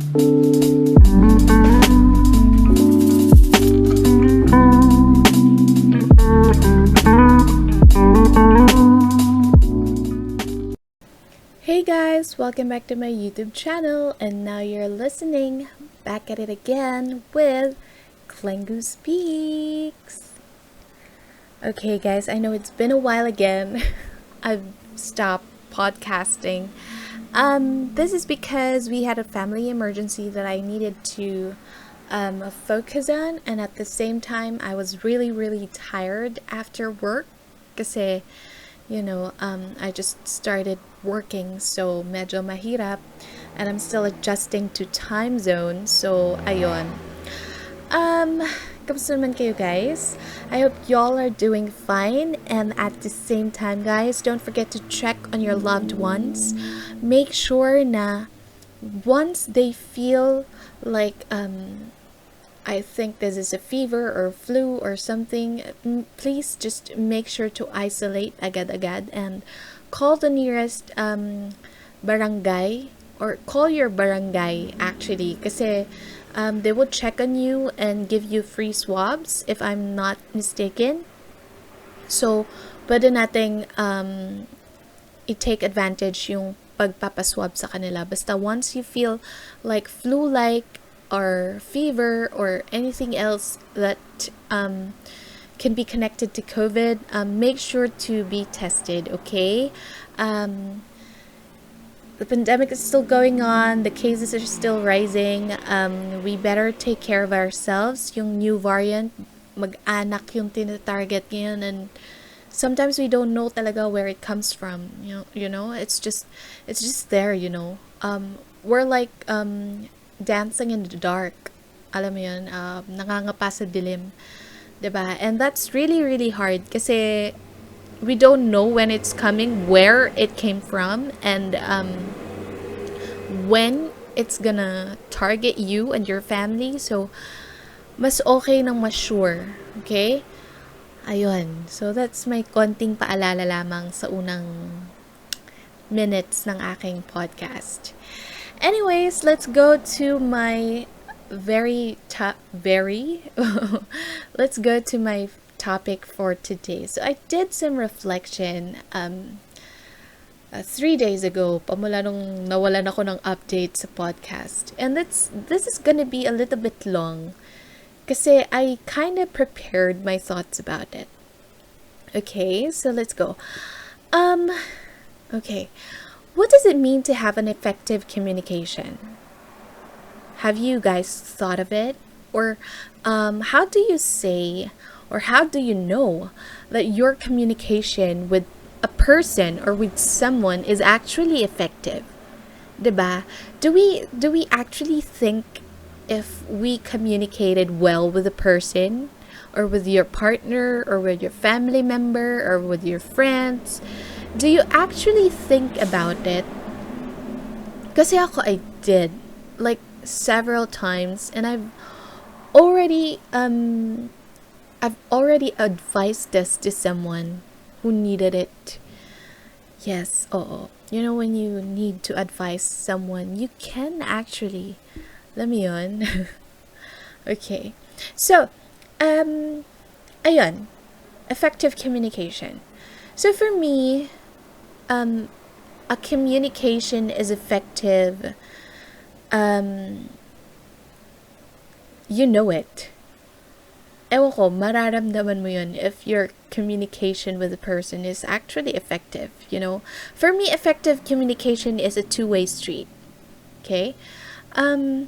Hey guys, welcome back to my YouTube channel, and now you're listening back at it again with Clengguh Speaks. Okay guys, I know it's been a while again. I've stopped podcasting. This is because we had a family emergency that I needed to focus on, and at the same time I was really tired after work kasi I just started working, so medyo mahirap, and I'm still adjusting to time zone. So ayun. Kamusta naman kayo guys? I hope y'all are doing fine, and at the same time guys, don't forget to check on your loved ones. Make sure na once they feel like I think this is a fever or flu or something, please just make sure to isolate agad-agad and call the nearest barangay, or call your barangay actually, kasi they will check on you and give you free swabs if I'm not mistaken. So, pwede nating i-take advantage yung pagpapaswab sa kanila. Basta once you feel like flu-like or fever or anything else that can be connected to COVID, make sure to be tested, okay? The pandemic is still going on, the cases are still rising. We better take care of ourselves. Yung new variant, mag-anak yung tinatarget ngayon, and sometimes we don't know talaga where it comes from. You know, it's just there. We're like dancing in the dark. Alam mo yun, nangangapa sa dilim. 'Di ba? And that's really hard kasi we don't know when it's coming, where it came from, and when it's gonna target you and your family. So, mas okay nang mas sure. Okay? Ayun. So, that's my konting paalala lamang sa unang minutes ng aking podcast. Anyways, let's go to my let's go to my topic for today. So I did some reflection 3 days ago, pamula nung nawalan ako ng update sa podcast. And this is gonna be a little bit long kasi I kind of prepared my thoughts about it. Okay, so let's go. Okay. What does it mean to have an effective communication? Have you guys thought of it? Or how do you say, or how do you know that your communication with a person or with someone is actually effective? Diba? Do we actually think if we communicated well with a person, or with your partner, or with your family member, or with your friends? Do you actually think about it? Kasi ako, I did, like, several times, and I've already advised this to someone who needed it. Yes, oo. You know, when you need to advise someone, you can actually. Alam mo yun? Okay. So, ayun. Effective communication. So for me, a communication is effective. You know it. Ewan ko, mararamdaman mo yun if your communication with a person is actually effective, For me, effective communication is a two-way street. Okay? Alam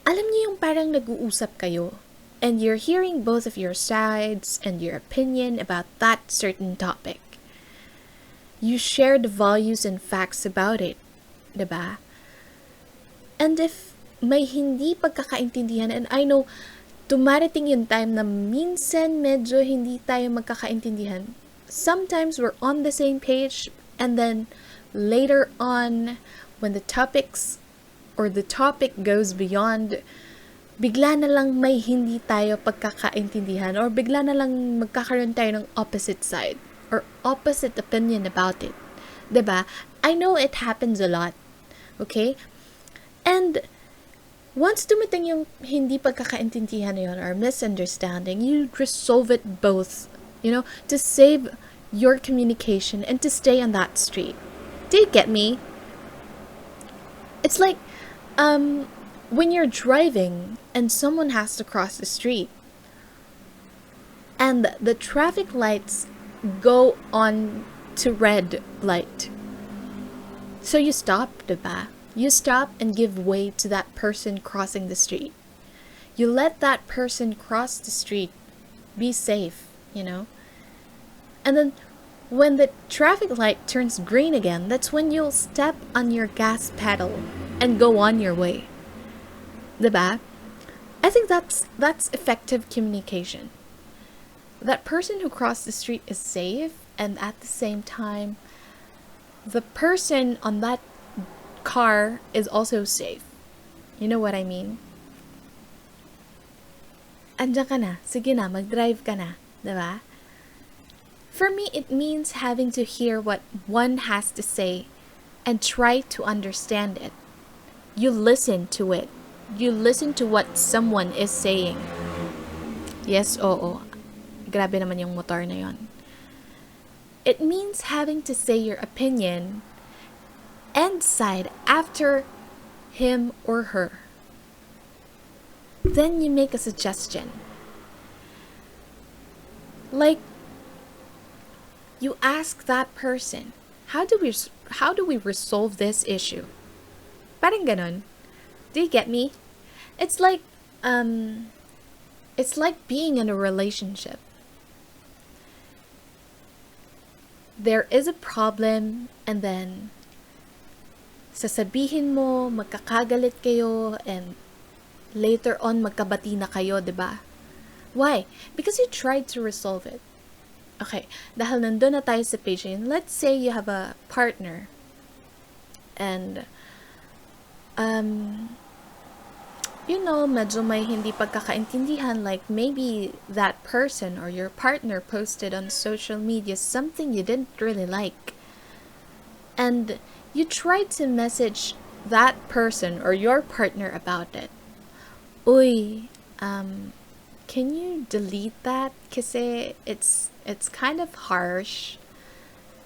niyo yung parang nag-uusap kayo, and you're hearing both of your sides and your opinion about that certain topic. You share the values and facts about it, diba? And if may hindi pagkakaintindihan, and I know, dumarating yung time na minsan medyo hindi tayo magkakaintindihan. Sometimes we're on the same page, and then later on, when the topic goes beyond, bigla na lang may hindi tayo pagkakaintindihan, or bigla na lang magkakaroon tayo ng opposite side or opposite opinion about it. 'Di ba? I know it happens a lot. Okay? And Once dumating yung hindi pagkakaintindihan na yun or misunderstanding, you resolve it both, to save your communication and to stay on that street. Do you get me? It's like when you're driving and someone has to cross the street and the traffic lights go on to red light. So you stop, diba? You stop and give way to that person crossing the street. You let that person cross the street. Be safe, And then when the traffic light turns green again, that's when you'll step on your gas pedal and go on your way. Diba? I think that's effective communication. That person who crossed the street is safe, and at the same time, the person on that car is also safe. You know what I mean? Andiyan ka na. Sige na, mag-drive ka na. Diba? For me, it means having to hear what one has to say and try to understand it. You listen to it. You listen to what someone is saying. Yes, oo. Grabe naman yung motor na yon. It means having to say your opinion and side after him or her. Then you make a suggestion. Like, you ask that person, how do we resolve this issue? Parang ganon. Do you get me? It's like being in a relationship. There is a problem, and then sasabihin mo, magkakagalit kayo, and later on magkabati na kayo, 'di ba? Why? Because you tried to resolve it. Okay, dahil nandun na tayo sa page yun, let's say you have a partner, and medyo may hindi pagkakaintindihan, like maybe that person or your partner posted on social media something you didn't really like. And you tried to message that person or your partner about it. Uy, can you delete that? Kasi it's kind of harsh.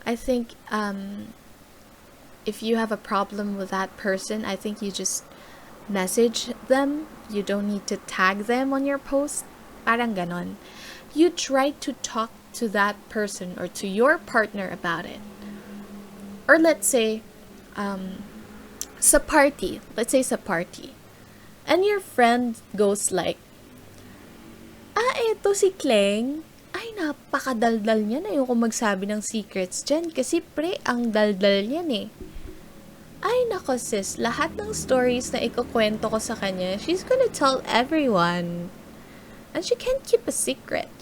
I think if you have a problem with that person, I think you just message them. You don't need to tag them on your post. Parang ganon. You try to talk to that person or to your partner about it. Or let's say, sa party. Let's say sa party. And your friend goes like, eto si Kleng. Ay, napakadaldal niyan. Ayoko magsabi ng secrets dyan. Kasi ang daldal niyan eh. Ay, nako sis, lahat ng stories na ikukwento ko sa kanya, she's gonna tell everyone. And she can't keep a secret,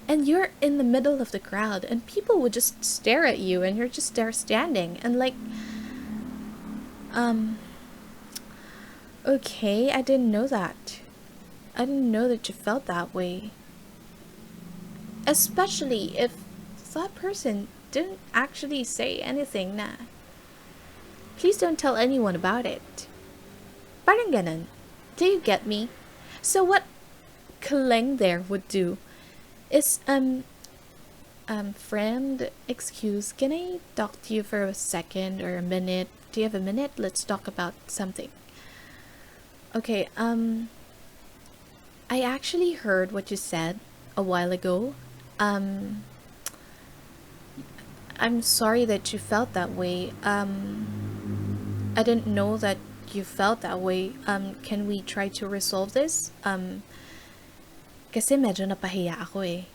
And you're in the middle of the crowd, and people would just stare at you, and you're just there standing, and like, okay, I didn't know that. I didn't know that you felt that way. Especially if that person didn't actually say anything na. Please don't tell anyone about it. Parang ganon. Do you get me? So what Kaleng there would do is, friend, excuse, can I talk to you for a second or a minute? Do you have a minute? Let's talk about something. Okay, I actually heard what you said a while ago. I'm sorry that you felt that way. I didn't know that you felt that way. Can we try to resolve this? Kasi medyo napahiya ako eh.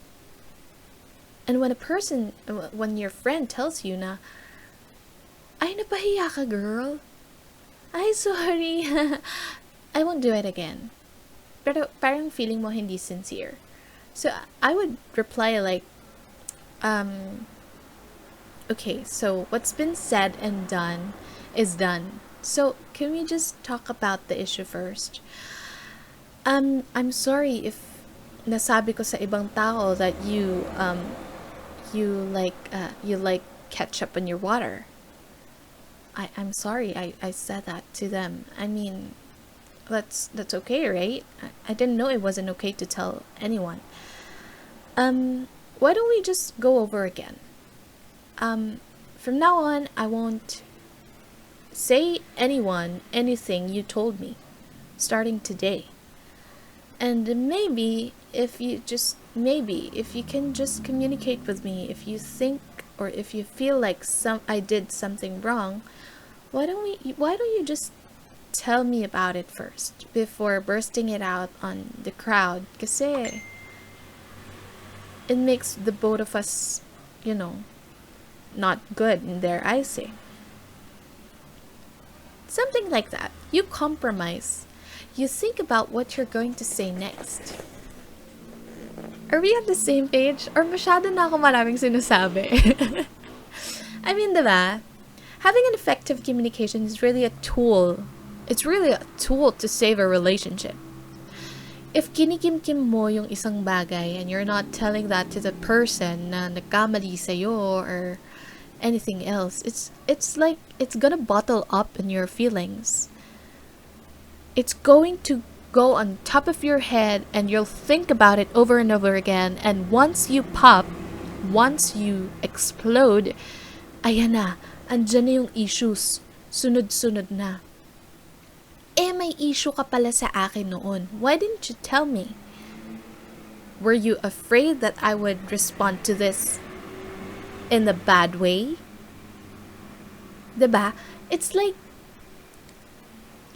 And when your friend tells you na, ay, napahiya ka, girl. Ay, sorry. I won't do it again. Pero parang feeling mo hindi sincere. So I would reply like, okay, so what's been said and done is done. So can we just talk about the issue first? I'm sorry if nasabi ko sa ibang tao that you like ketchup in your water. I'm sorry I said that to them. I mean, that's okay, right? I didn't know it wasn't okay to tell anyone. Why don't we just go over again? From now on, I won't say anyone anything you told me, starting today. And maybe if you can just communicate with me, if you think or if you feel like I did something wrong, why don't you just tell me about it first before bursting it out on the crowd? Kasi it makes the both of us, not good in their eyes. Something like that. You compromise. You think about what you're going to say next. Are we on the same page? Or masyado na ako maraming sinasabi? I mean, diba? Having an effective communication is really a tool. It's really a tool to save a relationship. If kinikimkim mo yung isang bagay and you're not telling that to the person na nagkamali sa'yo or anything else, it's like it's gonna bottle up in your feelings. It's going to go on top of your head and you'll think about it over and over again, and once you pop, once you explode, ayan na, andyan na yung issues, sunod-sunod na. May issue ka pala sa akin noon. Why didn't you tell me? Were you afraid that I would respond to this in the bad way? Diba? It's like,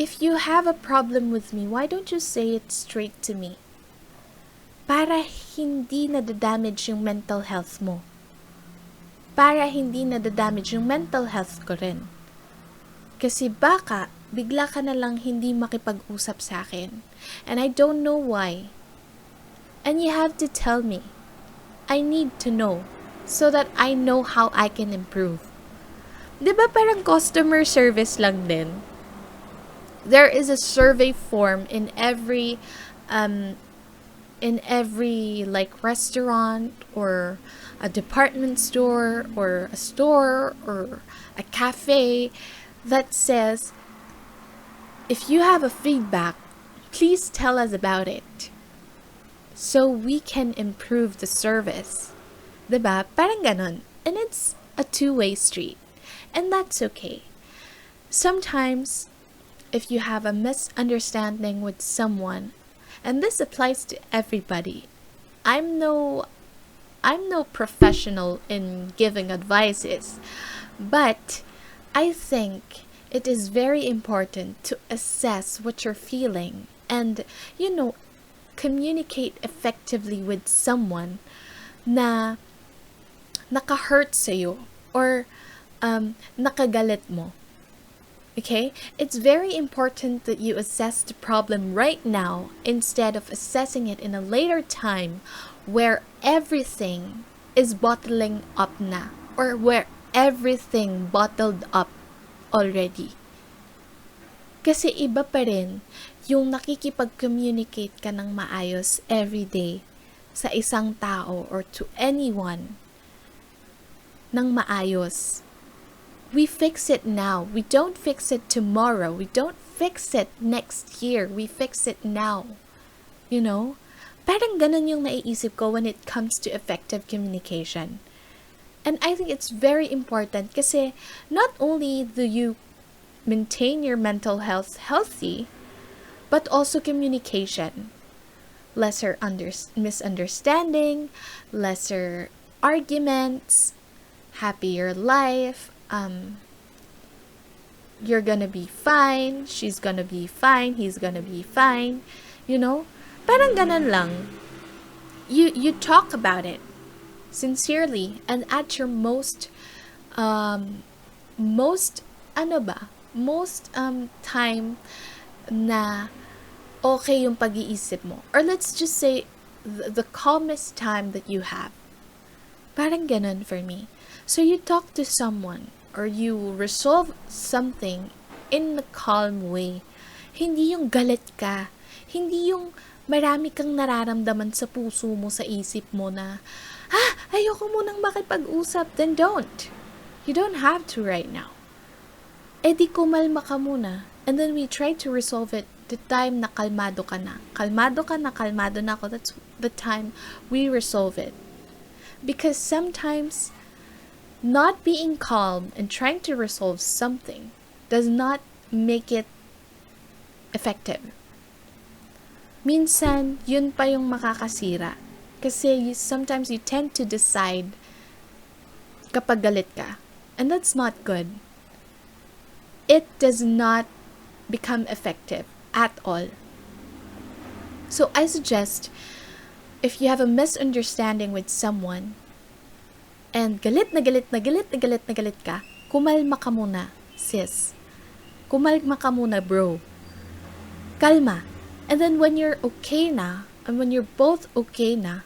if you have a problem with me, why don't you say it straight to me? Para hindi nadadamage yung mental health mo. Para hindi nadadamage yung mental health ko rin. Kasi baka, bigla ka na lang hindi makipag-usap sa akin. And I don't know why. And you have to tell me. I need to know. So that I know how I can improve. Diba parang customer service lang din? There is a survey form in every like restaurant or a department store or a store or a cafe that says, if you have a feedback, please tell us about it so we can improve the service. Diba? Parang ganon. And it's a two-way street. And that's okay. Sometimes, if you have a misunderstanding with someone, and this applies to everybody, I'm no professional in giving advices, but I think it is very important to assess what you're feeling and, communicate effectively with someone na naka-hurt sa'yo or nakagalit mo. Okay? It's very important that you assess the problem right now instead of assessing it in a later time where everything is bottling up na or where everything bottled up already. Kasi iba pa rin yung nakikipag-communicate ka ng maayos every day sa isang tao or to anyone ng maayos. We fix it now. We don't fix it tomorrow. We don't fix it next year. We fix it now. Parang ganun yung naiisip ko when it comes to effective communication. And I think it's very important kasi not only do you maintain your mental health healthy, but also communication. Lesser misunderstanding, lesser arguments, happier life. You're gonna be fine, she's gonna be fine, he's gonna be fine. Parang ganun lang. You talk about it sincerely and at your most time na okay yung pag-iisip mo. Or let's just say the calmest time that you have. Parang ganun for me. So you talk to someone or you resolve something in a calm way. Hindi yung galit ka. Hindi yung marami kang nararamdaman sa puso mo, sa isip mo na, ayoko munang makipag-usap. Then don't. You don't have to right now. di kumalma ka muna. And then we try to resolve it the time na kalmado ka na. Kalmado ka na, kalmado na ako. That's the time we resolve it. Because sometimes not being calm and trying to resolve something does not make it effective. Minsan, yun pa yung makakasira. Kasi sometimes you tend to decide kapag galit ka. And that's not good. It does not become effective at all. So I suggest, if you have a misunderstanding with someone, and galit na galit na galit na galit na galit ka, kumalma ka muna, sis. Kumalma ka muna, bro. Kalma. And then when you're okay na, and when you're both okay na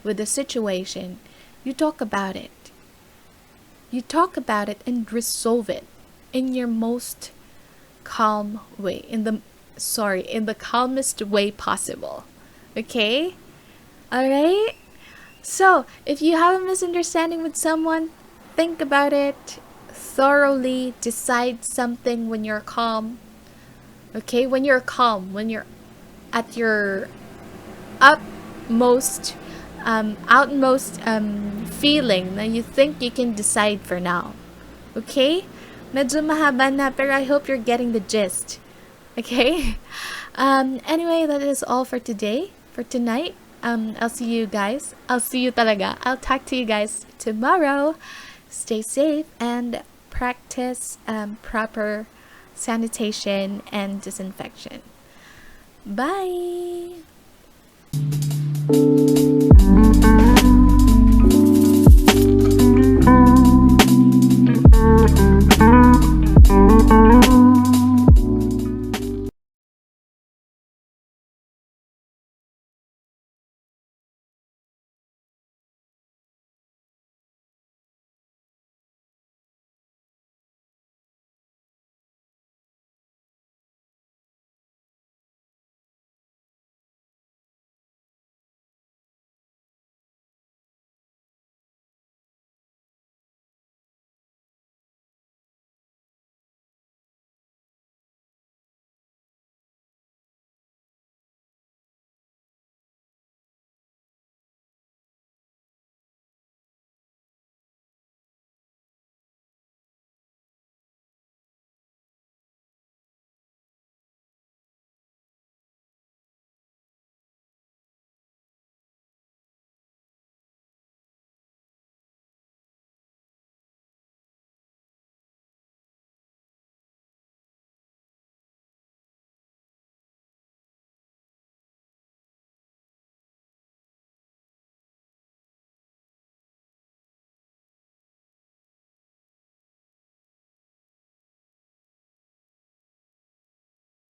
with the situation, you talk about it. You talk about it and resolve it in your most calm way, in the calmest way possible. Okay? Alright? So, if you have a misunderstanding with someone, think about it thoroughly, decide something when you're calm. Okay? When you're calm, when you're at your utmost feeling na you think you can decide for now. Okay? Medyo mahaba na, pero I hope you're getting the gist. Okay? Anyway, that is all for today, for tonight. I'll see you guys. I'll see you talaga. I'll talk to you guys tomorrow. Stay safe and practice proper sanitation and disinfection. Bye!